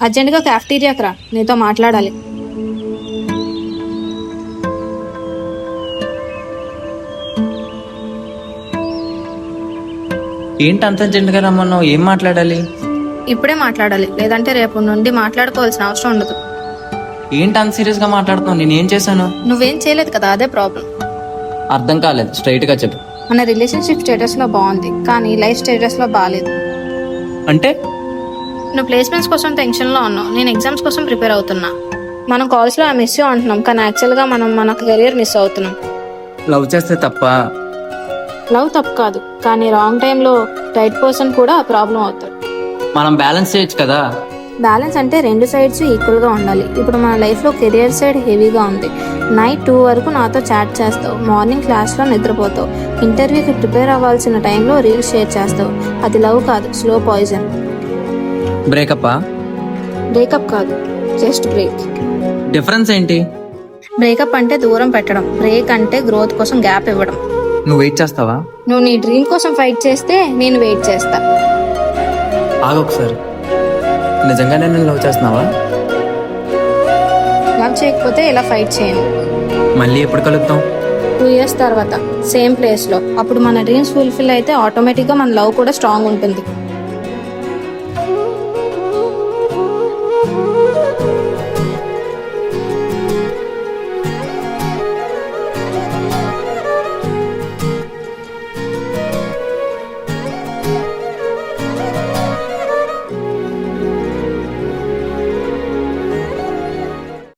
అర్జెంటుగా క్యాఫ్టీరియాకి రా, నీతో మాట్లాడాలి. ఏంటి అంత అర్జెంట్గా రమ్మన్నావు? ఏం మాట్లాడాలి? ఇప్పుడే మాట్లాడాలి, లేదంటే రేపు నుండి మాట్లాడుకోవాల్సిన అవసరం ఉండదు. ఏంటి అంత సీరియస్గా మాట్లాడుతున్నావు? నేనేం చేశాను? నువ్వేం చేయలేదు కదా, అదే ప్రాబ్లం. అర్థం కాలేదు, స్ట్రైట్గా చెప్పు. మన రిలేషన్షిప్ స్టేటస్లో బాగుంది, కానీ లైఫ్ స్టేటస్లో బాగాలేదు. అంటే నువ్వు ప్లేస్మెంట్స్ కోసం టెన్షన్లో ఉన్నావు, నేను ఎగ్జామ్స్ కోసం ప్రిపేర్ అవుతున్నా. మనం కాల్స్లో ఆ మిస్ యూ అంటున్నాం, కానీ యాక్చువల్గా మనం మన కెరియర్ మిస్ అవుతున్నాం. లవ్ చేస్తే తప్ప? లవ్ తప్పు కాదు, కానీ రాంగ్ టైంలో రైట్ పర్సన్ కూడా ప్రాబ్లం అవుతాడు. మనం బ్యాలెన్స్ చేయొచ్చు కదా. బ్యాలెన్స్ అంటే రెండు సైడ్స్ ఈక్వల్గా ఉండాలి. ఇప్పుడు మన లైఫ్లో కెరియర్ సైడ్ హెవీగా ఉంది. నైట్ 2 వరకు నాతో చాట్ చేస్తావు, మార్నింగ్ క్లాస్లో నిద్రపోతావు, ఇంటర్వ్యూకి ప్రిపేర్ అవ్వాల్సిన టైంలో రీల్స్ షేర్ చేస్తావు. అది లవ్ కాదు, స్లో పాయిజన్. బ్రేకప్పా? బ్రేకప్ కాదు, జస్ట్ బ్రేక్. డిఫరెన్స్ ఏంటి? బ్రేకప్ అంటే దూరం పెట్టడం, బ్రేక్ అంటే గ్రోత్ కోసం గ్యాప్ ఇవ్వడం. నువ్వు వెయిట్ చేస్తావా? నువ్వు నీ డ్రీమ్ కోసం ఫైట్ చేస్తే నేను వెయిట్ చేస్తా. ఆగొకసారి, నిజంగానే నేను లవ్ చేస్తున్నావా? లవ్ చేయకపోతే ఇలా ఫైట్ చేయను. మళ్ళీ ఎప్పుడు కలుద్దాం? 2 years తర్వాత సేమ్ ప్లేస్లో. అప్పుడు మన డ్రీమ్స్ ఫుల్ఫిల్ అయితే ఆటోమేటిక్గా మన లవ్ కూడా స్ట్రాంగ్ ఉంటుంది.